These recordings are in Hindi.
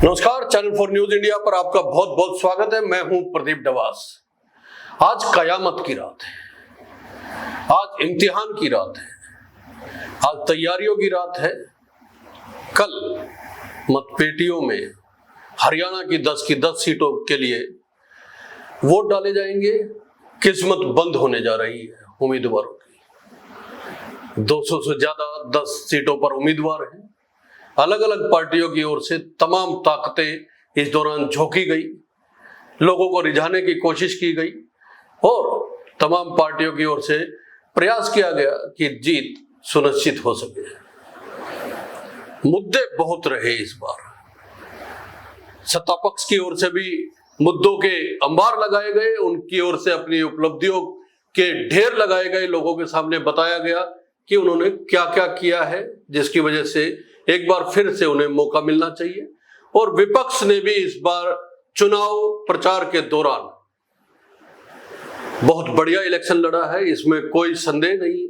नमस्कार, चैनल 4 न्यूज इंडिया पर आपका बहुत बहुत स्वागत है। मैं हूं प्रदीप डवास। आज कयामत की रात है, आज इम्तिहान की रात है, आज तैयारियों की रात है। कल मतपेटियों में हरियाणा की 10 सीटों के लिए वोट डाले जाएंगे। किस्मत बंद होने जा रही है उम्मीदवारों की। 200 से ज्यादा 10 सीटों पर उम्मीदवार हैं। अलग अलग पार्टियों की ओर से तमाम ताकतें इस दौरान झोंकी गई, लोगों को रिझाने की कोशिश की गई और तमाम पार्टियों की ओर से प्रयास किया गया कि जीत सुनिश्चित हो सके। मुद्दे बहुत रहे इस बार। सत्ता पक्ष की ओर से भी मुद्दों के अंबार लगाए गए, उनकी ओर से अपनी उपलब्धियों के ढेर लगाए गए, लोगों के सामने बताया गया कि उन्होंने क्या क्या किया है, जिसकी वजह से एक बार फिर से उन्हें मौका मिलना चाहिए। और विपक्ष ने भी इस बार चुनाव प्रचार के दौरान बहुत बढ़िया इलेक्शन लड़ा है, इसमें कोई संदेह नहीं।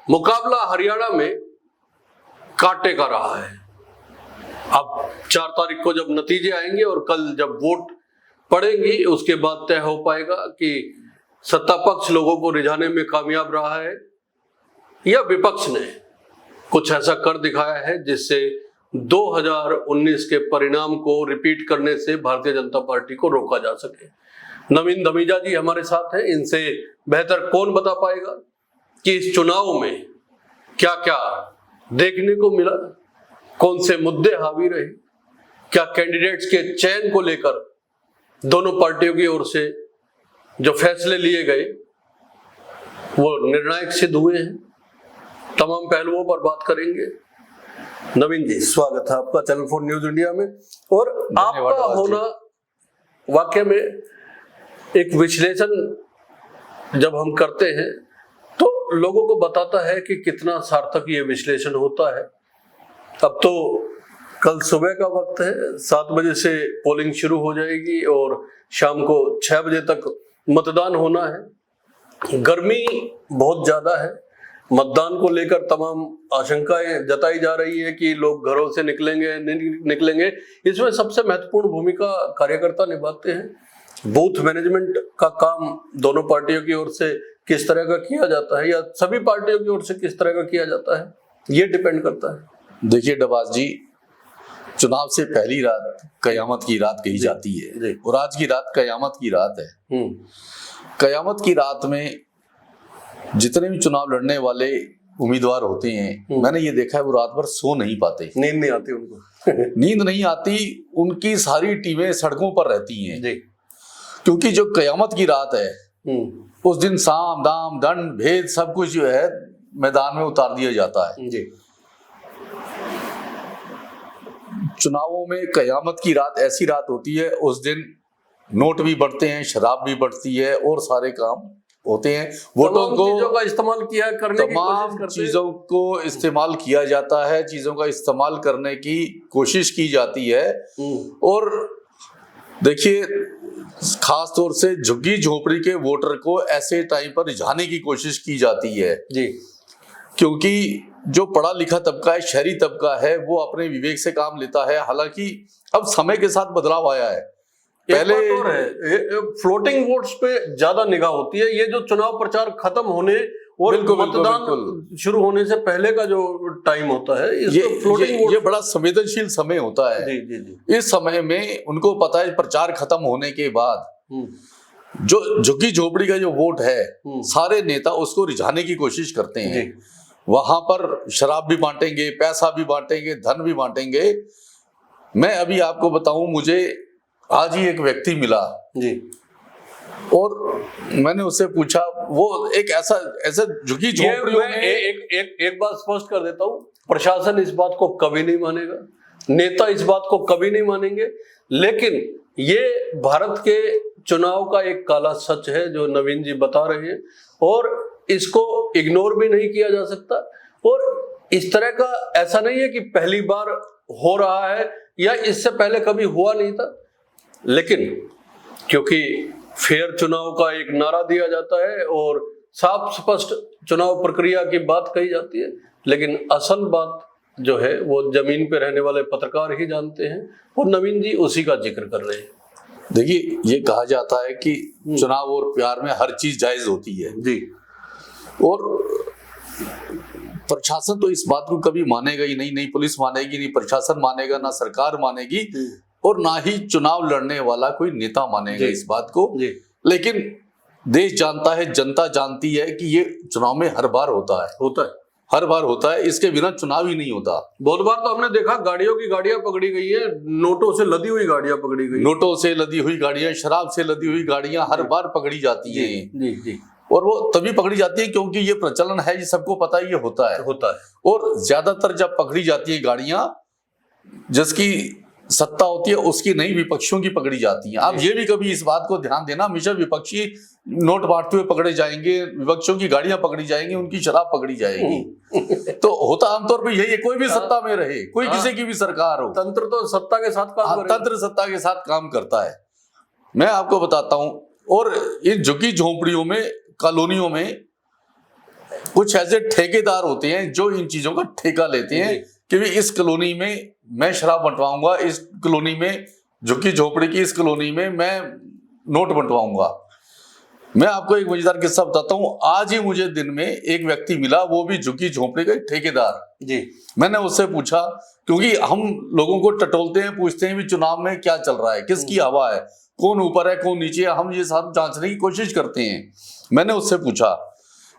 मुकाबला हरियाणा में कांटे का रहा है। अब 4 तारीख को जब नतीजे आएंगे और कल जब वोट पड़ेंगी, उसके बाद तय हो पाएगा कि सत्ता पक्ष लोगों को रिझाने में कामयाब रहा है या विपक्ष ने कुछ ऐसा कर दिखाया है जिससे 2019 के परिणाम को रिपीट करने से भारतीय जनता पार्टी को रोका जा सके। नवीन धमीजा जी हमारे साथ हैं। इनसे बेहतर कौन बता पाएगा कि इस चुनाव में क्या क्या देखने को मिला, कौन से मुद्दे हावी रहे, क्या कैंडिडेट्स के चयन को लेकर दोनों पार्टियों की ओर से जो फैसले लिए गए वो निर्णायक सिद्ध हुए हैं। तमाम पहलुओं पर बात करेंगे। नवीन जी, स्वागत है आपका चैनल 4 न्यूज इंडिया में। और आपका होना वाकई में एक विश्लेषण जब हम करते हैं तो लोगों को बताता है कि कितना सार्थक ये विश्लेषण होता है। अब तो कल सुबह का वक्त है, 7 बजे से पोलिंग शुरू हो जाएगी और शाम को 6 बजे तक मतदान होना है। गर्मी बहुत ज्यादा है, मतदान को लेकर तमाम आशंकाएं जताई जा रही है कि लोग घरों से निकलेंगे नहीं निकलेंगे। इसमें सबसे महत्वपूर्ण भूमिका कार्यकर्ता निभाते हैं। बूथ मैनेजमेंट का काम दोनों पार्टियों की ओर से किस तरह का किया जाता है या सभी पार्टियों की ओर से किस तरह का किया जाता है, ये डिपेंड करता है। देखिए डबास जी, चुनाव से पहली रात कयामत की रात कही जाती है और आज की रात कयामत की रात है। कयामत की रात में जितने भी चुनाव लड़ने वाले उम्मीदवार होते हैं, मैंने ये देखा है वो रात भर सो नहीं पाते। नींद नहीं आती उनको नींद नहीं आती, उनकी सारी टीमें सड़कों पर रहती हैं जी। क्योंकि जो कयामत की रात है उस दिन साम दाम दंड भेद सब कुछ जो है मैदान में उतार दिया जाता है जी। चुनावों में कयामत की रात ऐसी रात होती है, उस दिन नोट भी बढ़ते हैं, शराब भी बढ़ती है और सारे काम होते हैं। वोटों को चीजों का इस्तेमाल किया करने की कोशिश करते हैं। चीजों को इस्तेमाल किया जाता है, चीजों का इस्तेमाल करने की कोशिश की जाती है। और देखिए, खास तौर से झुग्गी झोपड़ी के वोटर को ऐसे टाइम पर रिझाने की कोशिश की जाती है जी। क्योंकि जो पढ़ा लिखा तबका है, शहरी तबका है, वो अपने विवेक से काम लेता है। हालांकि अब समय के साथ बदलाव आया है। पहले और है फ्लोटिंग वोट्स पे ज्यादा निगाह होती है। ये जो चुनाव प्रचार खत्म होने और मतदान शुरू होने से पहले का जो टाइम होता है, ये बड़ा संवेदनशील समय होता है जी, जी, जी। इस समय में उनको पता है प्रचार खत्म होने के बाद जो झुग्गी झोपड़ी का जो वोट है, सारे नेता उसको रिझाने की कोशिश करते हैं। वहां पर शराब भी बांटेंगे, पैसा भी बांटेंगे, धन भी बांटेंगे। मैं अभी आपको बताऊं, मुझे आज ही एक व्यक्ति मिला जी और मैंने उससे पूछा, वो एक ऐसा झुग्गी झोपड़ियों में एक बात स्पष्ट कर देता हूं, प्रशासन इस बात को कभी नहीं मानेगा, नेता इस बात को कभी नहीं मानेंगे, लेकिन ये भारत के चुनाव का एक काला सच है जो नवीन जी बता रहे हैं और इसको इग्नोर भी नहीं किया जा सकता। और इस तरह का ऐसा नहीं है कि पहली बार हो रहा है या इससे पहले कभी हुआ नहीं था, लेकिन क्योंकि फेयर चुनाव का एक नारा दिया जाता है और साफ स्पष्ट चुनाव प्रक्रिया की बात कही जाती है, लेकिन असल बात जो है वो जमीन पे रहने वाले पत्रकार ही जानते हैं, और नवीन जी उसी का जिक्र कर रहे हैं। देखिए, ये कहा जाता है कि चुनाव और प्यार में हर चीज जायज होती है जी, और प्रशासन तो इस बात को कभी मानेगा ही नहीं, नहीं पुलिस मानेगी, नहीं प्रशासन मानेगा, ना सरकार मानेगी, और ना ही चुनाव लड़ने वाला कोई नेता मानेगा इस बात को। लेकिन देश जानता है, जनता जानती है कि ये चुनाव में हर बार होता है, हर बार होता है, इसके बिना चुनाव ही नहीं होता। बहुत बार तो हमने देखा गाड़ियों की गाड़ियां पकड़ी गई है, नोटों से लदी हुई गाड़ियां पकड़ी गई, नोटों से लदी हुई गाड़ियां, शराब से लदी हुई गाड़ियां हर बार पकड़ी जाती हैं। जी जी, और वो तभी पकड़ी जाती है क्योंकि ये प्रचलन है, ये सबको पता है, ये होता है। और ज्यादातर जब पकड़ी जाती है गाड़ियां जिसकी सत्ता होती है उसकी नहीं, विपक्षियों की पकड़ी जाती है। आप ये भी कभी इस बात को ध्यान देना, हमेशा विपक्षी नोट बांटते हुए पकड़े जाएंगे, विपक्षियों की गाड़ियां पकड़ी जाएंगी, उनकी शराब पकड़ी जाएगी। तो होता आमतौर पर यही है, कोई भी सत्ता में रहे, कोई किसी की भी सरकार हो, तंत्र तो सत्ता के साथ काम तंत्र सत्ता के साथ काम करता है। मैं आपको बताता हूं, और इन झुग्गी झोंपड़ियों में, कॉलोनियों में कुछ ऐसे ठेकेदार होते हैं जो इन चीजों का ठेका लेते हैं कि भी इस कॉलोनी में मैं शराब बंटवाऊंगा, इस कॉलोनी में, झुग्गी झोपड़ी की इस कॉलोनी में मैं नोट बंटवाऊंगा। मैं आपको एक मजेदार किस्सा बताता हूं। आज ही मुझे दिन में एक व्यक्ति मिला, वो भी झुग्गी झोपड़ी का ठेकेदार जी। मैंने उससे पूछा, क्योंकि हम लोगों को टटोलते हैं, पूछते हैं भी चुनाव में क्या चल रहा है, किसकी हवा है, कौन ऊपर है कौन नीचे है, हम ये सब जांचने की कोशिश करते हैं। मैंने उससे पूछा,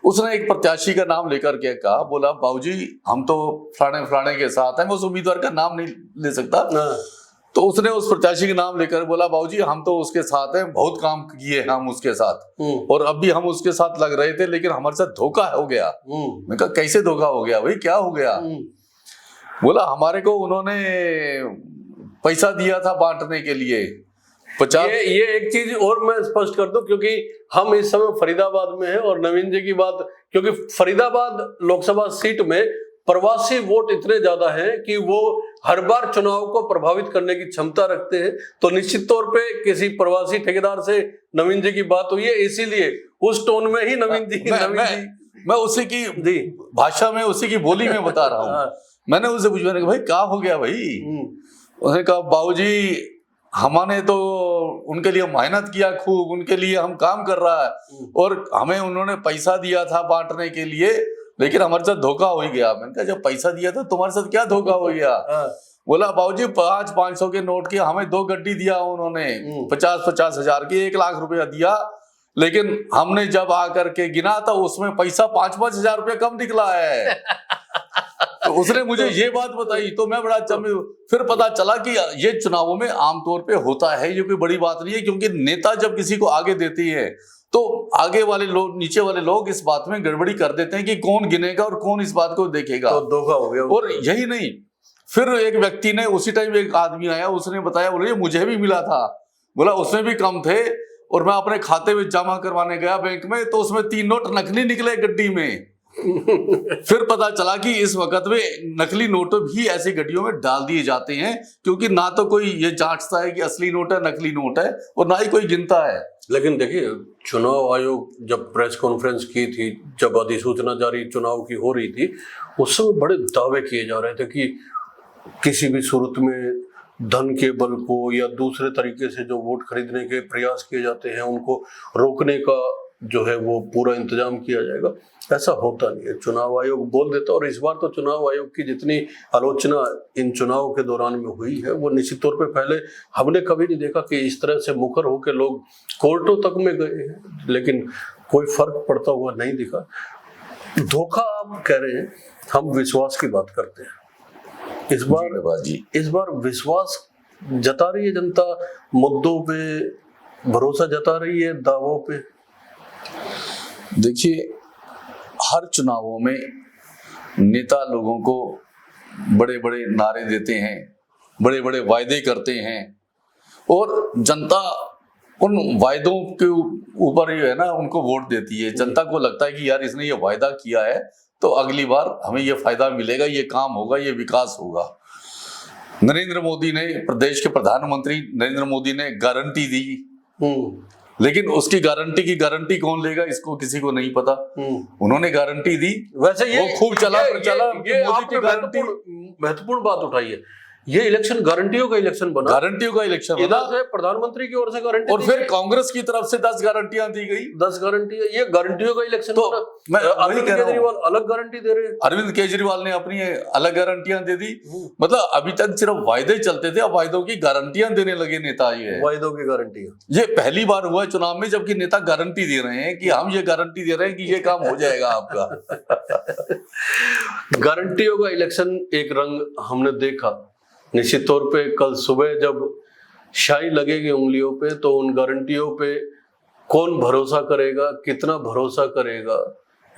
उसने एक प्रत्याशी का नाम लेकर के कहा, बोला बाबूजी हम तो फलाने फलाने के साथ हैं, मैं उस उम्मीदवार का नाम नहीं ले सकता। तो उसने उस प्रत्याशी का नाम लेकर बोला, बाबूजी हम तो उसके साथ हैं, बहुत काम किए हम उसके साथ, और अब भी हम उसके साथ लग रहे थे, लेकिन हमारे साथ धोखा हो गया। मैं कहा कैसे धोखा हो गया भाई, क्या हो गया? बोला हमारे को उन्होंने पैसा दिया था बांटने के लिए 50। ये एक चीज और मैं स्पष्ट कर दूं, क्योंकि हम इस समय फरीदाबाद में हैं, और नवीन जी की बात, क्योंकि फरीदाबाद लोकसभा सीट में प्रवासी वोट इतने ज्यादा हैं कि वो हर बार चुनाव को प्रभावित करने की क्षमता रखते हैं। तो निश्चित तौर पे किसी प्रवासी ठेकेदार से नवीन जी की बात हुई है, इसीलिए उस टोन में ही नवीन जी मैं उसी की भाषा में, उसी की बोली में बता रहा हूँ। मैंने उससे पूछा, भाई क्या हो गया भाई? उसने कहा बाबूजी हमने तो उनके लिए मेहनत किया खूब, उनके लिए हम काम कर रहा है, और हमें उन्होंने पैसा दिया था बांटने के लिए, लेकिन हमारे साथ धोखा हो ही गया। मैंने कहा जब पैसा दिया था तुम्हारे साथ क्या धोखा हो गया? बोला बाबूजी 500 के नोट की हमें 2 गड्डी दिया उन्होंने, 50-50 हजार की, 1 लाख रुपया दिया, लेकिन हमने जब आकर के गिना था उसमें पैसा 5-5 हजार रुपया कम निकला है। तो उसने मुझे ये बात बताई, तो मैं बड़ा फिर पता चला कि ये चुनावों में आमतौर पे होता है, ये कोई बड़ी बात नहीं है, क्योंकि नेता जब किसी को आगे देती है तो आगे वाले लोग, नीचे वाले लोग इस बात में गड़बड़ी कर देते हैं कि कौन गिनेगा और कौन इस बात को देखेगा, तो धोखा हो गया। और यही नहीं, फिर एक व्यक्ति ने उसी टाइम, एक आदमी आया, उसने बताया, बोले मुझे भी मिला था, बोला उसमें भी कम थे, और मैं अपने खाते में जमा करवाने गया बैंक में, तो उसमें 3 नोट नकली निकले गड्डी में। फिर पता चला कि इस वक्त में नकली नोट भी ऐसी गड्डियों में डाल दिए जाते हैं, क्योंकि ना तो कोई ये जांचता है कि असली नोट है नकली नोट है, और ना ही कोई गिनता है। लेकिन देखिए, चुनाव आयोग जब प्रेस कॉन्फ्रेंस की थी, जब अधिसूचना जारी चुनाव की हो रही थी, उस समय बड़े दावे किए जा रहे थे कि किसी भी सूरत में धन के बल को या दूसरे तरीके से जो वोट खरीदने के प्रयास किए जाते हैं उनको रोकने का जो है वो पूरा इंतजाम किया जाएगा। ऐसा होता नहीं है, चुनाव आयोग बोल देता। और इस बार तो चुनाव आयोग की जितनी आलोचना इन चुनाव के दौरान में हुई है, वो निश्चित तौर पे पहले हमने कभी नहीं देखा कि इस तरह से मुखर होकर लोग कोर्टों तक में गए हैं, लेकिन कोई फर्क पड़ता हुआ नहीं दिखा। धोखा आप कह रहे हैं, हम विश्वास की बात करते हैं। इस बार विश्वास जता रही है जनता, मुद्दों पे भरोसा जता रही है, दावों पे। देखिए, हर चुनावों में नेता लोगों को बड़े बड़े नारे देते हैं, बड़े बड़े वायदे करते हैं, और जनता उन वायदों के ऊपर ही है ना उनको वोट देती है। जनता को लगता है कि यार इसने ये वायदा किया है तो अगली बार हमें ये फायदा मिलेगा, ये काम होगा, ये विकास होगा। नरेंद्र मोदी ने, प्रदेश के प्रधानमंत्री नरेंद्र मोदी ने गारंटी दी, लेकिन उसकी गारंटी कौन लेगा, इसको किसी को नहीं पता। उन्होंने गारंटी दी, वैसे ये वो खूब चला प्रचला, ये मोदी की गारंटी। महत्वपूर्ण बात उठाई है। ये इलेक्शन गारंटियों का इलेक्शन बना, गारंटियों का इलेक्शन बना। इधर से प्रधानमंत्री की ओर से गारंटी और फिर कांग्रेस की तरफ से 10 गारंटियां दी गई। 10 गारंटी है, ये गारंटियों का इलेक्शन तो बना। मैं अरविंद केजरीवाल अलग गारंटी दे रहे हैं। अरविंद केजरीवाल ने अपनी अलग गारंटियां दे दी। मतलब अभी तक सिर्फ वायदे चलते थे, अब वायदों की गारंटियां देने लगे नेता। ये वायदों की गारंटी, ये पहली बार हुआ है चुनाव में जबकि नेता गारंटी दे रहे हैं कि हम ये गारंटी दे रहे हैं कि ये काम हो जाएगा आपका। गारंटियों का इलेक्शन एक रंग हमने देखा। निश्चित तौर पे कल सुबह जब शाई लगेगी उंगलियों पे, तो उन गारंटियों पे कौन भरोसा करेगा, कितना भरोसा करेगा,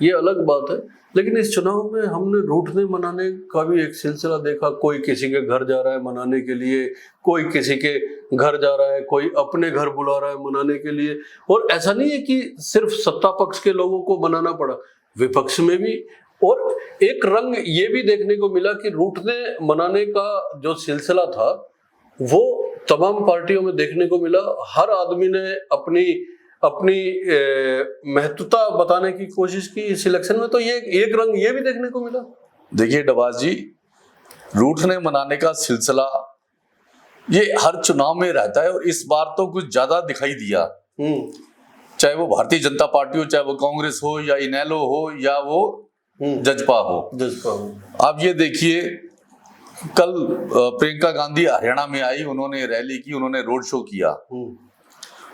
ये अलग बात है। लेकिन इस चुनाव में हमने रूठने मनाने का भी एक सिलसिला देखा। कोई किसी के घर जा रहा है मनाने के लिए, कोई किसी के घर जा रहा है, कोई अपने घर बुला रहा है मनाने के लिए। और ऐसा नहीं है कि सिर्फ सत्ता पक्ष के लोगों को मनाना पड़ा, विपक्ष में भी। और एक रंग ये भी देखने को मिला कि रूठने मनाने का जो सिलसिला था वो तमाम पार्टियों में देखने को मिला। हर आदमी ने अपनी महत्वता बताने की कोशिश की इस इलेक्शन में। तो ये एक रंग ये भी देखने को मिला। देखिए डबास जी, रूठने मनाने का सिलसिला ये हर चुनाव में रहता है, और इस बार तो कुछ ज्यादा दिखाई दिया। चाहे वो भारतीय जनता पार्टी हो, चाहे वो कांग्रेस हो, या इनेलो हो, या वो जजपा हो। आप ये देखिए, कल प्रियंका गांधी हरियाणा में आई, उन्होंने रैली की, उन्होंने रोड शो किया।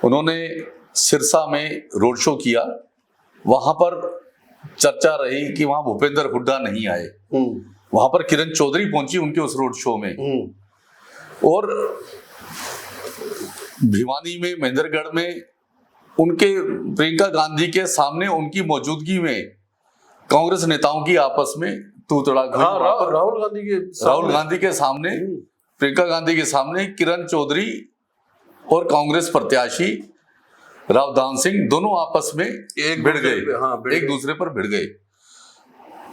उन्होंने सिरसा में रोड शो किया। वहां पर चर्चा रही कि वहां भूपेंद्र हुड्डा नहीं आए। वहां पर किरण चौधरी पहुंची उनके उस रोड शो में। और भिवानी में, महेंद्रगढ़ में उनके प्रियंका गांधी के सामने उनकी मौजूदगी में कांग्रेस नेताओं की आपस में तू तड़ाक हुई। राहुल गांधी के सामने, प्रियंका गांधी के सामने किरण चौधरी और कांग्रेस प्रत्याशी रावदान सिंह दोनों आपस में भिड़ गए, एक दूसरे पर भिड़ गए।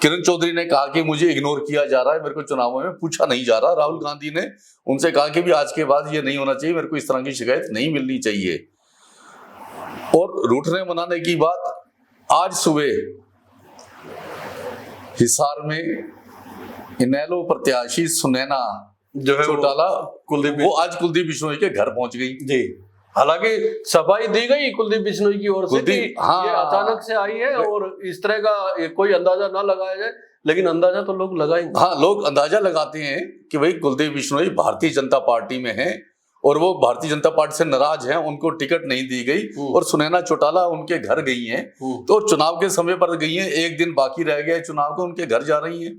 किरण चौधरी ने कहा कि मुझे इग्नोर किया जा रहा है, मेरे को चुनावों में पूछा नहीं जा रहा। राहुल गांधी ने उनसे कहा कि भी आज के बाद ये नहीं होना चाहिए, मेरे को इस तरह की शिकायत नहीं मिलनी चाहिए। और रूठने मनाने की बात, आज सुबह हिसार में इनेलो प्रत्याशी सुनैना जो है चौटाला, वो आज कुलदीप बिश्नोई के घर पहुंच गई। जी, हालांकि सफाई दी गई कुलदीप बिश्नोई की ओर से कि हाँ, ये अचानक से आई है और इस तरह का कोई अंदाजा ना लगाया जाए, लेकिन अंदाजा तो लोग लगाएंगे। हाँ, लोग अंदाजा लगाते हैं कि भाई कुलदीप बिश्नोई भारतीय जनता पार्टी में है और वो भारतीय जनता पार्टी से नाराज हैं, उनको टिकट नहीं दी गई, और सुनैना चौटाला उनके घर गई हैं। तो चुनाव के समय पर गई हैं, एक दिन बाकी रह गया चुनाव को, उनके घर जा रही हैं।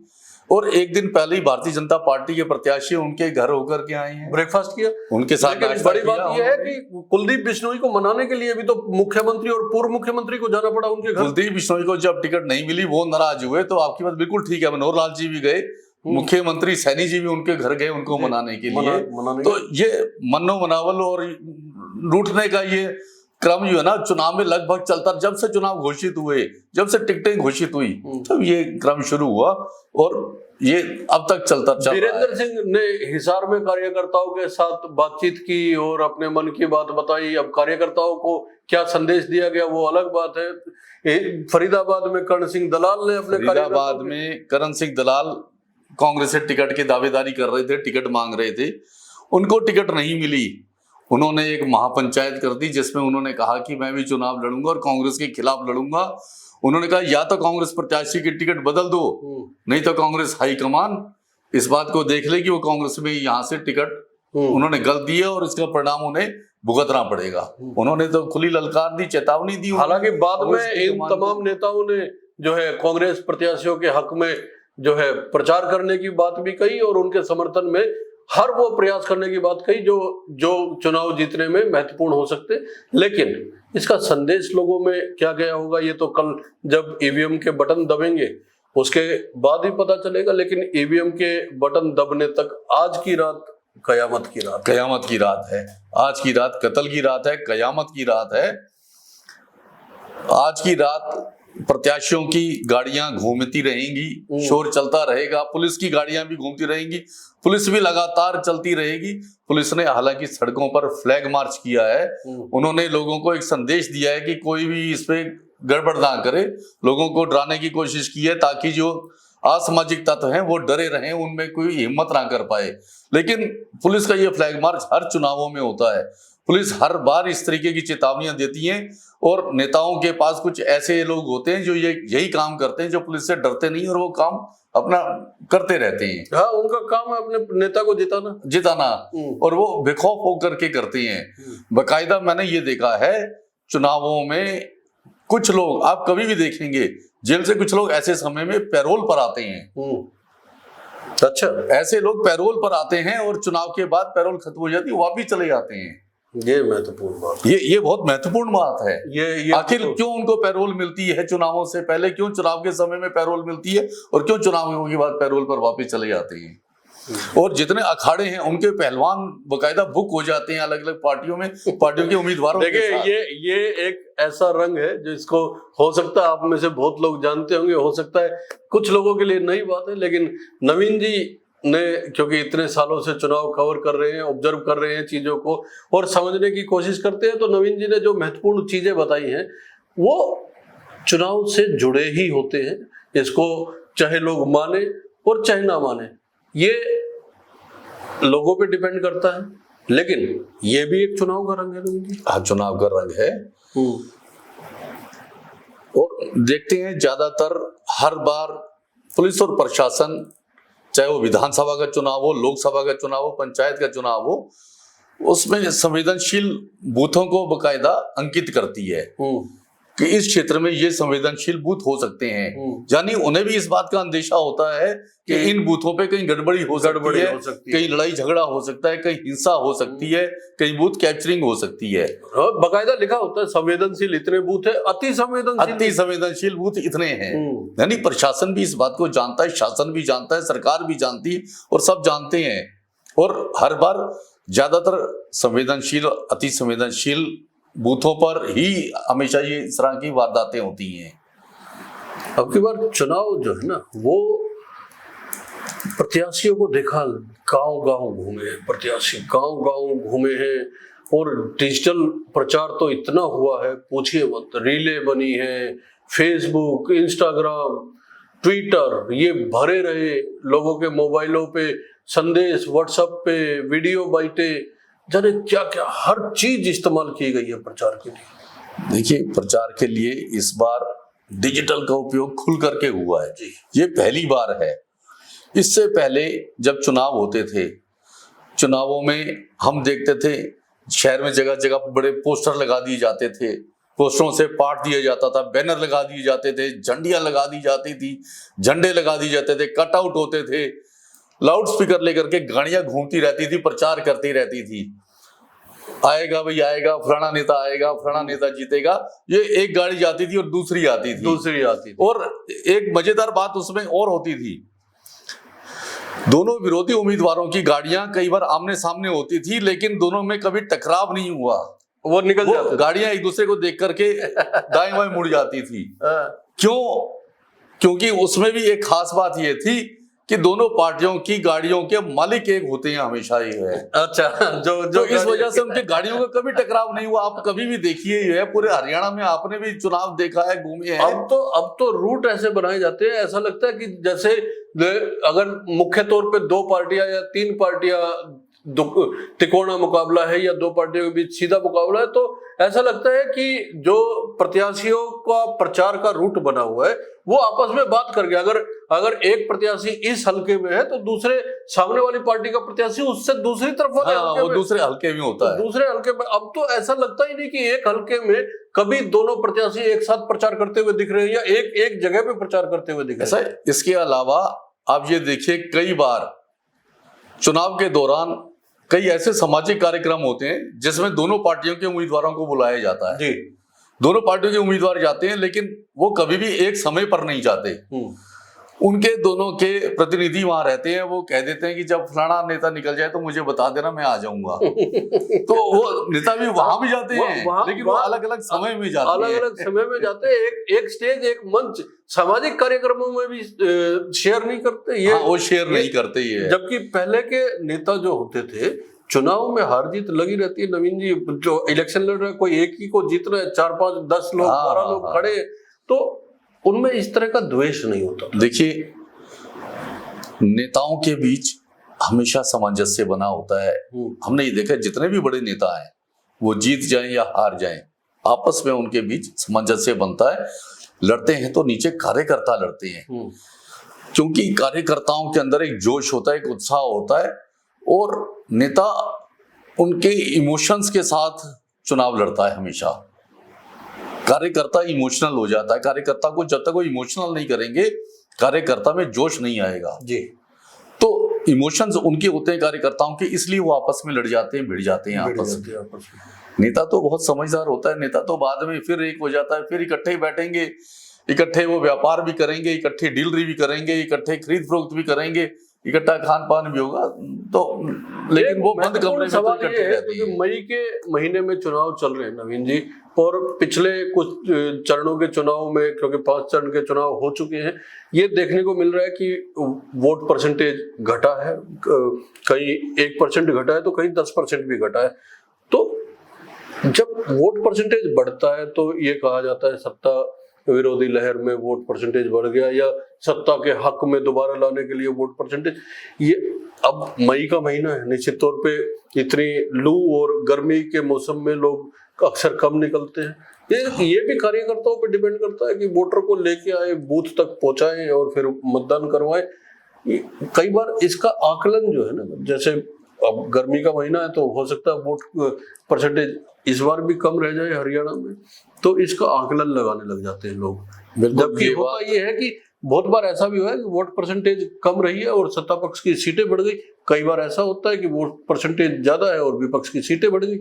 और एक दिन पहले ही भारतीय जनता पार्टी के प्रत्याशी उनके घर होकर के आए हैं, ब्रेकफास्ट किया उनके साथ। बड़ी बात यह है कि कुलदीप बिश्नोई को मनाने के लिए भी तो मुख्यमंत्री और पूर्व मुख्यमंत्री को जाना पड़ा उनके घर। कुलदीप बिश्नोई को जब टिकट नहीं मिली वो नाराज हुए, तो आपकी बात बिल्कुल ठीक है। मनोहर लाल जी भी गए, मुख्यमंत्री सैनी जी भी उनके घर गए उनको मनाने के लिए। तो ये मनो मनावल और रूठने का ये क्रम जो है ना चुनाव में लगभग चलता, जब से चुनाव घोषित हुए, जब से टिकटें घोषित हुई, तब ये क्रम शुरू हुआ और ये अब तक चलता चल रहा है। वीरेंद्र सिंह ने हिसार में कार्यकर्ताओं के साथ बातचीत की और अपने मन की बात बताई। अब कार्यकर्ताओं को क्या संदेश दिया गया वो अलग बात है। फरीदाबाद में करण सिंह दलाल ने अपने फरीदाबाद में करण सिंह दलाल कांग्रेस से टिकट की दावेदारी कर रहे थे, टिकट मांग रहे थे, उनको टिकट नहीं मिली। उन्होंने एक महापंचायत कर दी जिसमें उन्होंने कहा कि मैं भी चुनाव लड़ूंगा और कांग्रेस के खिलाफ लड़ूंगा। उन्होंने कहा या तो कांग्रेस प्रत्याशी की टिकट बदल दो, नहीं तो कांग्रेस हाईकमान इस बात को देख ले कि वो कांग्रेस में यहाँ से टिकट उन्होंने गलत दी है और इसका परिणाम उन्हें भुगतना पड़ेगा। उन्होंने तो खुली ललकार दी, चेतावनी दी। हालांकि बाद में इन तमाम नेताओं ने जो है कांग्रेस प्रत्याशियों के हक में जो है प्रचार करने की बात भी कही और उनके समर्थन में हर वो प्रयास करने की बात कही जो चुनाव जीतने में महत्वपूर्ण हो सकते। लेकिन इसका संदेश लोगों में क्या गया होगा ये तो कल जब ईवीएम के बटन दबेंगे उसके बाद ही पता चलेगा। लेकिन ईवीएम के बटन दबने तक आज की रात कयामत की रात, कयामत की रात है। आज की रात कत्ल की रात है, कयामत की रात है। आज की रात प्रत्याशियों की गाड़ियां घूमती रहेंगी, शोर चलता रहेगा, पुलिस की गाड़ियां भी घूमती रहेंगी, पुलिस भी लगातार चलती रहेगी। पुलिस ने हालांकि सड़कों पर फ्लैग मार्च किया है, उन्होंने लोगों को एक संदेश दिया है कि कोई भी इस पे गड़बड़ ना करे, लोगों को डराने की कोशिश की है ताकि जो असामाजिक तत्व हैं वो डरे रहें, उनमें कोई हिम्मत ना कर पाए। लेकिन पुलिस का ये फ्लैग मार्च हर चुनावों में होता है, पुलिस हर बार इस तरीके की चेतावनियां देती हैं और नेताओं के पास कुछ ऐसे लोग होते हैं जो यही काम करते हैं, जो पुलिस से डरते नहीं और वो काम अपना करते रहते हैं। हाँ, उनका काम है अपने नेता को जिताना और वो बेखौफ होकर के करते हैं। बाकायदा मैंने ये देखा है चुनावों में कुछ लोग, आप कभी भी देखेंगे जेल से कुछ लोग ऐसे समय में पैरोल पर आते हैं। अच्छा, ऐसे लोग पैरोल पर आते हैं और चुनाव के बाद पैरोल खत्म हो जाती है, वापिस चले जाते हैं। ये महत्वपूर्ण बात, ये बहुत महत्वपूर्ण बात है। ये आखिर क्यों उनको पैरोल मिलती है चुनावों से पहले, क्यों चुनाव के समय में पैरोल मिलती है और क्यों चुनाव के बाद पैरोल पर वापस चले जाते हैं। और जितने अखाड़े हैं उनके पहलवान बकायदा बुक हो जाते हैं अलग अलग पार्टियों के उम्मीदवारों। देखिए, ये एक ऐसा रंग है जिसको हो सकता है आप में से बहुत लोग जानते होंगे, हो सकता है कुछ लोगों के लिए नई बात है, लेकिन नवीन जी ने क्योंकि इतने सालों से चुनाव कवर कर रहे हैं, ऑब्जर्व कर रहे हैं चीजों को और समझने की कोशिश करते हैं, तो नवीन जी ने जो महत्वपूर्ण चीजें बताई हैं वो चुनाव से जुड़े ही होते हैं। इसको चाहे लोग माने और चाहे ना माने, ये लोगों पे डिपेंड करता है, लेकिन ये भी एक चुनाव का रंग है नवीन जी। हाँ, चुनाव का रंग है। और देखते हैं ज्यादातर हर बार पुलिस और प्रशासन, चाहे वो विधानसभा का चुनाव हो, लोकसभा का चुनाव हो, पंचायत का चुनाव हो, उसमें संवेदनशील बूथों को बकायदा अंकित करती है कि इस क्षेत्र में ये संवेदनशील बूथ हो सकते हैं। यानी उन्हें भी इस बात का अंदेशा होता है कि इन बूथों पे कहीं गड़बड़ी हो सकती है, कहीं लड़ाई झगड़ा हो सकता है, कहीं हिंसा हो सकती है, कहीं बूथ कैप्चरिंग हो सकती है। बकायदा लिखा होता है संवेदनशील इतने बूथ है, अति संवेदनशील बूथ इतने हैं। यानी प्रशासन भी इस बात को जानता है, शासन भी जानता है, सरकार भी जानती है और सब जानते हैं। और हर बार ज्यादातर संवेदनशील, अति संवेदनशील बूथों पर ही हमेशा ये इस तरह की वारदातें होती हैं। अब की बार चुनाव जो है ना, वो प्रत्याशियों को देखा, गांव-गांव घूमे हैं प्रत्याशी, गांव-गांव घूमे हैं और डिजिटल प्रचार तो इतना हुआ है पूछिए मत। रीलें बनी हैं, फेसबुक, इंस्टाग्राम, ट्विटर, ये भरे रहे लोगों के मोबाइलों पे, संदेश व्हाट्सएप पे, वीडियो बाइटें, जाने क्या क्या हर चीज इस्तेमाल की गई है प्रचार के लिए। देखिए, प्रचार के लिए इस बार डिजिटल का उपयोग खुल करके हुआ है, ये पहली बार है। इससे पहले जब चुनाव होते थे, चुनावों में हम देखते थे शहर में जगह जगह बड़े पोस्टर लगा दिए जाते थे, पोस्टरों से पाट दिया जाता था, बैनर लगा दिए जाते थे, झंडियां लगा दी जाती थी, झंडे लगा दिए जाते थे, कटआउट होते थे, लाउड स्पीकर लेकर के गाड़ियां घूमती रहती थी, प्रचार करती रहती थी, आएगा भाई आएगा, फलाना नेता आएगा, फलाना नेता जीतेगा। ये एक गाड़ी जाती थी और दूसरी आती थी। और एक मजेदार बात उसमें और होती थी, दोनों विरोधी उम्मीदवारों की गाड़ियां कई बार आमने सामने होती थी, लेकिन दोनों में कभी टकराव नहीं हुआ, वो निकल जाते, गाड़ियां एक दूसरे को देख करके दाएं बाएं मुड़ जाती थी। क्यों? क्योंकि उसमें भी एक खास बात ये थी कि दोनों पार्टियों की गाड़ियों के मालिक एक होते हैं, हमेशा ये है। अच्छा, जो इस वजह से उनके गाड़ियों का कभी टकराव नहीं हुआ। आप कभी भी देखिए, ये है पूरे हरियाणा में, आपने भी चुनाव देखा है, घूमे हैं। अब तो रूट ऐसे बनाए जाते हैं, ऐसा लगता है कि जैसे अगर मुख्य तौर पे 2 पार्टियां या 3 पार्टियां तिकोना मुकाबला है या 2 पार्टियों के बीच सीधा मुकाबला है, तो ऐसा लगता है कि जो प्रत्याशियों का प्रचार का रूट बना हुआ है वो आपस में बात करके, अगर एक प्रत्याशी इस हलके में है तो दूसरे सामने वाली पार्टी का प्रत्याशी उससे दूसरी तरफ वाले हलके में, दूसरे हलके में होता है, दूसरे हलके में। अब तो ऐसा लगता ही नहीं कि एक हलके में कभी दोनों प्रत्याशी एक साथ प्रचार करते हुए दिख रहे हैं या एक जगह पे प्रचार करते हुए दिख रहे हैं। इसके अलावा आप ये देखिए, कई बार चुनाव के दौरान कई ऐसे सामाजिक कार्यक्रम होते हैं जिसमें दोनों पार्टियों के उम्मीदवारों को बुलाया जाता है। दोनों पार्टियों के उम्मीदवार जाते हैं, लेकिन वो कभी भी एक समय पर नहीं जाते। उनके दोनों के प्रतिनिधि वहां रहते हैं, वो कह देते हैं कि जब फलाना नेता निकल जाए तो मुझे बता देना, मैं आ जाऊंगा। तो वो नेता भी वहां भी जाते हैं, लेकिन वो अलग अलग समय में जाते हैं, अलग अलग समय में जाते हैं। एक स्टेज, एक मंच सामाजिक कार्यक्रमों में भी शेयर नहीं करते ये। वो शेयर नहीं करते ये। जबकि पहले के नेता जो होते थे, चुनाव में हार जीत लगी रहती है। नवीन जी, जो इलेक्शन लड़ रहा है, कोई एक ही को जीत रहा है, 4 5 10 लोग 12 लोग खड़े, तो उनमें इस तरह का द्वेष नहीं होता। देखिए, नेताओं के बीच हमेशा सामंजस्य बना होता है। हमने ये देखा, जितने भी बड़े नेता हैं, वो जीत जाएं या हार जाएं, आपस में उनके बीच सामंजस्य बनता है। लड़ते हैं तो नीचे कार्यकर्ता लड़ते हैं, क्योंकि कार्यकर्ताओं के अंदर एक जोश होता है, एक उत्साह होता है, और नेता उनके इमोशंस के साथ चुनाव लड़ता है हमेशा। कार्यकर्ता इमोशनल हो जाता है। कार्यकर्ता को जब तक वो इमोशनल नहीं करेंगे, कार्यकर्ता में जोश नहीं आएगा जी। तो इमोशंस उनके होते हैं कार्यकर्ताओं के, इसलिए वो आपस में लड़ जाते हैं, भिड़ जाते हैं आपस में। नेता तो बहुत समझदार होता है। नेता तो बाद में फिर एक हो जाता है, फिर इकट्ठे बैठेंगे, इकट्ठे वो व्यापार भी करेंगे, इकट्ठे डीलरी भी करेंगे, इकट्ठे खरीद फरोख्त भी करेंगे, इकट्ठा खान पान भी होगा। तो लेकिन वो बंद कमरे में सवाल ये है कि मई के महीने में चुनाव चल रहे हैं नवीन जी, और पिछले कुछ चरणों के चुनाव में, क्योंकि 5 चरण के चुनाव हो चुके हैं, ये देखने को मिल रहा है कि वोट परसेंटेज घटा है। कहीं 1% घटा है तो कहीं 10% भी घटा है। तो जब वोट परसेंटेज बढ़ता है तो ये कहा जाता है सत्ता विरोधी लहर में वोट परसेंटेज बढ़ गया, या सत्ता के हक में दोबारा लाने के लिए वोट परसेंटेज। ये अब मई का महीना है, निश्चित तौर पे इतनी लू और गर्मी के मौसम में लोग अक्सर कम निकलते हैं। ये भी कार्यकर्ताओं पे डिपेंड करता है कि वोटर को लेके आए, बूथ तक पहुंचाएं और फिर मतदान करवाएं। कई बार इसका आकलन जो है ना, जैसे अब गर्मी का महीना है तो हो सकता है वोट परसेंटेज इस बार भी कम रह जाए हरियाणा में, तो इसका आकलन लगाने लग जाते हैं लोग। जबकि होता ये है कि बहुत बार ऐसा भी हुआ है कि वोट परसेंटेज कम रही है और सत्ता पक्ष की सीटें बढ़ गई। कई बार ऐसा होता है कि वोट परसेंटेज ज्यादा है और विपक्ष की सीटें बढ़ गई।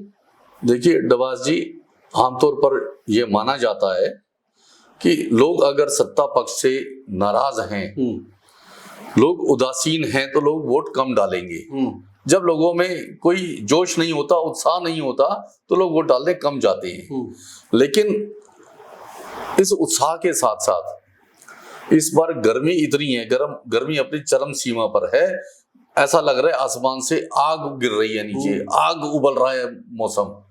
देखिए डबास जी, आमतौर पर यह माना जाता है कि लोग अगर सत्ता पक्ष से नाराज हैं, लोग उदासीन हैं, तो लोग वोट कम डालेंगे। जब लोगों में कोई जोश नहीं होता, उत्साह नहीं होता, तो लोग वोट डालने कम जाते हैं। लेकिन इस उत्साह के साथ साथ इस बार गर्मी इतनी है, गर्मी अपनी चरम सीमा पर है। ऐसा लग रहा है आसमान से आग गिर रही है, नीचे आग उबल रहा है मौसम।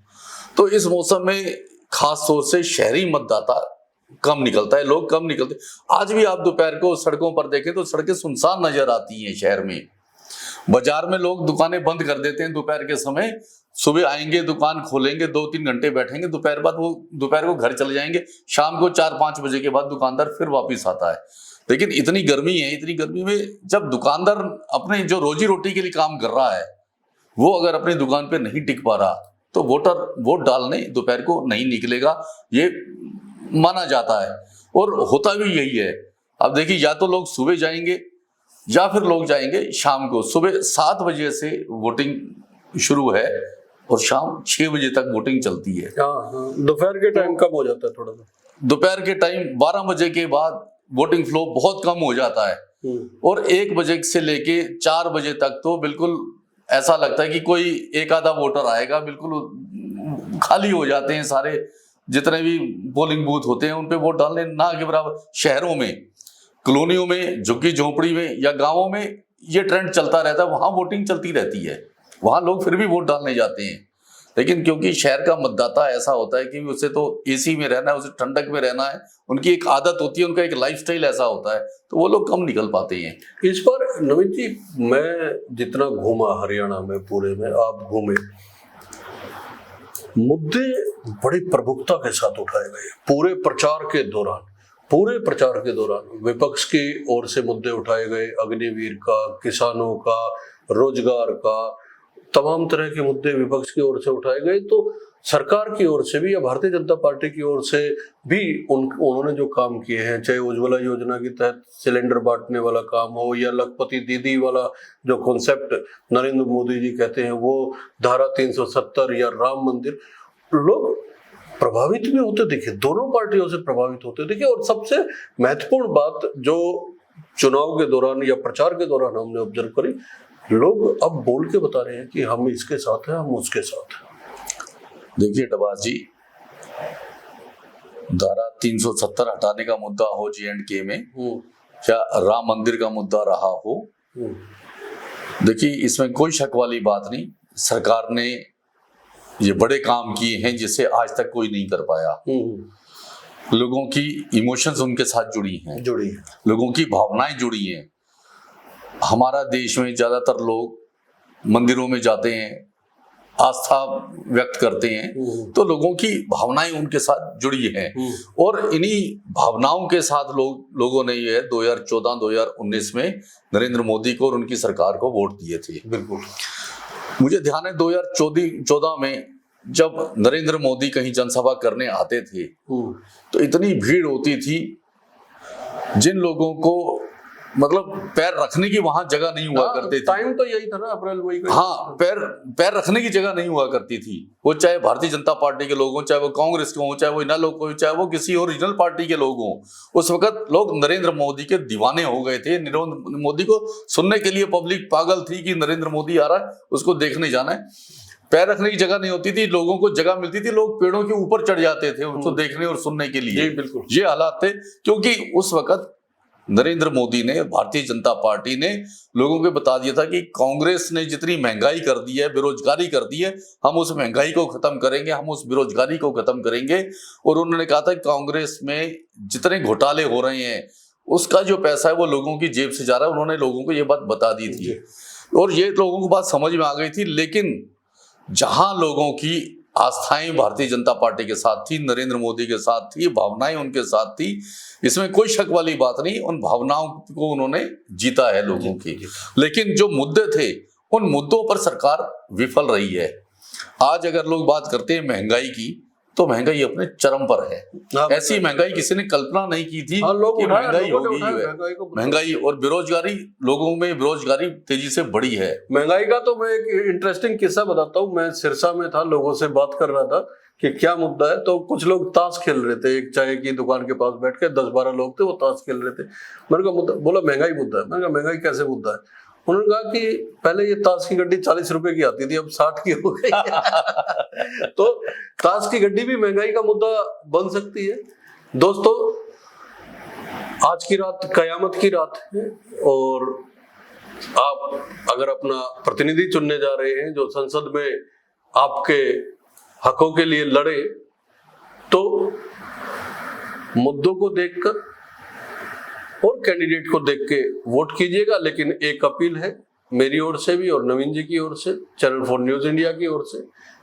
तो इस मौसम में खास तौर से शहरी मतदाता कम निकलता है, लोग कम निकलते। आज भी आप दोपहर को सड़कों पर देखें तो सड़कें सुनसान नजर आती हैं शहर में। बाजार में लोग दुकानें बंद कर देते हैं दोपहर के समय। सुबह आएंगे, दुकान खोलेंगे, 2-3 घंटे बैठेंगे, दोपहर को घर चले जाएंगे। शाम को 4-5 बजे के बाद दुकानदार फिर वापस आता है। लेकिन इतनी गर्मी है, इतनी गर्मी में जब दुकानदार अपने जो रोजी रोटी के लिए काम कर रहा है, वो अगर अपनी दुकान पे नहीं टिक पा रहा, तो वोटर वोट डालने दोपहर को नहीं निकलेगा, ये माना जाता है। और होता भी यही है। अब देखिए, या तो लोग सुबह जाएंगे या फिर लोग जाएंगे शाम को। सुबह 7 बजे से वोटिंग शुरू है और शाम 6 बजे तक वोटिंग चलती है। दोपहर के टाइम कम हो जाता है थोड़ा सा। दोपहर के टाइम 12 बजे के बाद वोटिंग फ्लो बहुत कम हो जाता है और 1 बजे से लेके 4 बजे तक तो बिल्कुल ऐसा लगता है कि कोई एक आधा वोटर आएगा। बिल्कुल खाली हो जाते हैं सारे जितने भी पोलिंग बूथ होते हैं, उन पे वोट डालने ना के बराबर। शहरों में, कॉलोनियों में, झुग्गी झोंपड़ी में या गांवों में ये ट्रेंड चलता रहता है, वहां वोटिंग चलती रहती है, वहां लोग फिर भी वोट डालने जाते हैं। लेकिन क्योंकि शहर का मतदाता ऐसा होता है कि उसे तो एसी में रहना है, उसे ठंडक में रहना है, उनकी एक आदत होती है, उनका एक लाइफस्टाइल ऐसा होता है, तो वो लोग कम निकल पाते हैं। इस पर नवीन जी, मैं जितना घूमा हरियाणा में पूरे में, आप घूमे, मुद्दे बड़ी प्रमुखता के साथ उठाए गए पूरे प्रचार के दौरान। विपक्ष की ओर से मुद्दे उठाए गए, अग्निवीर का, किसानों का, रोजगार का, तमाम तरह के मुद्दे विपक्ष की ओर से उठाए गए। तो सरकार की ओर से भी या भारतीय जनता पार्टी की ओर से भी उन्होंने जो काम किए हैं, चाहे उज्ज्वला योजना के तहत सिलेंडर बांटने वाला काम हो, या लखपति दीदी वाला जो कॉन्सेप्ट नरेंद्र मोदी जी कहते हैं, वो धारा 370 या राम मंदिर, लोग प्रभावित भी होते दिखे, दोनों पार्टियों से प्रभावित होते दिखे। और सबसे महत्वपूर्ण बात जो चुनाव के दौरान या प्रचार के दौरान हमने ऑब्जर्व करी, लोग अब बोल के बता रहे हैं कि हम इसके साथ हैं, हम उसके साथ हैं। देखिए डबास जी, धारा 370 हटाने का मुद्दा हो J&K में, या राम मंदिर का मुद्दा रहा हो, देखिए इसमें कोई शक वाली बात नहीं। सरकार ने ये बड़े काम किए हैं जिसे आज तक कोई नहीं कर पाया। लोगों की इमोशंस उनके साथ जुड़ी हैं, लोगों की भावनाएं जुड़ी हैं। हमारा देश में ज्यादातर लोग मंदिरों में जाते हैं, आस्था व्यक्त करते हैं, तो लोगों की भावनाएं उनके साथ जुड़ी हैं। और इन्हीं भावनाओं के साथ लोगों ने ये 2014-2019 में नरेंद्र मोदी को और उनकी सरकार को वोट दिए थे। बिल्कुल, मुझे ध्यान है 2014 में जब नरेंद्र मोदी कहीं जनसभा करने आते थे तो इतनी भीड़ होती थी, जिन लोगों को मतलब पैर रखने की वहां जगह नहीं हुआ करती थी। टाइम तो यही था ना, अप्रैल मई का। हाँ, पैर रखने की जगह नहीं हुआ करती थी। वो चाहे भारतीय जनता पार्टी के लोग हों, चाहे वो कांग्रेस के हों, चाहे वो इना लोग हों, चाहे वो किसी ओरिजिनल पार्टी के लोग हों, उस वक्त लोग नरेंद्र मोदी के दीवाने हो गए थे। नरेंद्र मोदी को सुनने के लिए पब्लिक पागल थी कि नरेंद्र मोदी आ रहा है, उसको देखने जाना है। पैर रखने की जगह नहीं होती थी, लोगों को जगह मिलती थी, लोग पेड़ों के ऊपर चढ़ जाते थे उसको देखने और सुनने के लिए। बिल्कुल, ये हालात थे, क्योंकि उस वक्त नरेंद्र मोदी ने, भारतीय जनता पार्टी ने लोगों को बता दिया था कि कांग्रेस ने जितनी महंगाई कर दी है, बेरोजगारी कर दी है, हम उस महंगाई को खत्म करेंगे, हम उस बेरोजगारी को खत्म करेंगे। और उन्होंने कहा था कि कांग्रेस में जितने घोटाले हो रहे हैं उसका जो पैसा है वो लोगों की जेब से जा रहा है। उन्होंने लोगों को ये बात बता दी थी और ये लोगों को बात समझ में आ गई थी। लेकिन जहां लोगों की आस्थाएं भारतीय जनता पार्टी के साथ थी, नरेंद्र मोदी के साथ थी, भावनाएं उनके साथ थी, इसमें कोई शक वाली बात नहीं। उन भावनाओं को उन्होंने जीता है लोगों की। लेकिन जो मुद्दे थे उन मुद्दों पर सरकार विफल रही है। आज अगर लोग बात करते हैं महंगाई की, तो महंगाई अपने चरम पर है। ऐसी महंगाई किसी ने कल्पना नहीं की थी कि महंगाई होगी। महंगाई और बेरोजगारी, लोगों में बेरोजगारी तेजी से बढ़ी है। महंगाई का तो मैं एक इंटरेस्टिंग किस्सा बताता हूँ। मैं सिरसा में था, लोगों से बात कर रहा था कि क्या मुद्दा है, तो कुछ लोग ताश खेल रहे थे। एक चाय की दुकान के पास बैठ के 10-12 लोग थे, वो ताश खेल रहे थे। मैंने कहा मुद्दा, बोला महंगाई मुद्दा है। मैंने कहा महंगाई कैसे मुद्दा है? उन्होंने कहा कि पहले ये ताश की गड्डी 40 रुपए की आती थी, अब 60 की हो गई। तो ताश की गड्डी भी महंगाई का मुद्दा बन सकती है। दोस्तों, आज की रात कयामत की रात है और आप अगर अपना प्रतिनिधि चुनने जा रहे हैं जो संसद में आपके हकों के लिए लड़े, तो मुद्दों को देखकर और कैंडिडेट को देख के वोट कीजिएगा। लेकिन एक अपील है मेरी ओर से भी और नवीन जी की ओर से, चैनल 4 न्यूज इंडिया की ओर से,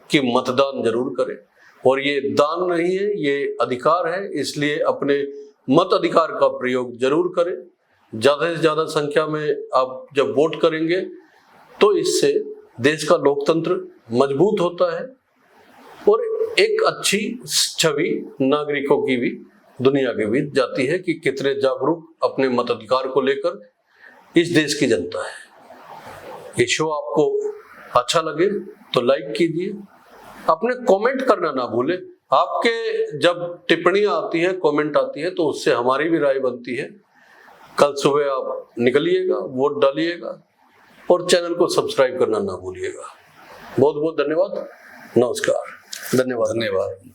कि मतदान जरूर करें। और ये दान नहीं है, ये अधिकार है, इसलिए अपने मत अधिकार का प्रयोग जरूर करें। ज्यादा से ज्यादा संख्या में आप जब वोट करेंगे तो इससे देश का लोकतंत्र मजबूत होता है और एक अच्छी छवि नागरिकों की भी दुनिया के बीच जाती है कि कितने जागरूक अपने मताधिकार को लेकर इस देश की जनता है। ये शो आपको अच्छा लगे तो लाइक कीजिए, अपने कमेंट करना ना भूलें। आपके जब टिप्पणियां आती है, कमेंट आती है, तो उससे हमारी भी राय बनती है। कल सुबह आप निकलिएगा, वोट डालिएगा और चैनल को सब्सक्राइब करना ना भूलिएगा। बहुत बहुत धन्यवाद, नमस्कार, धन्यवाद।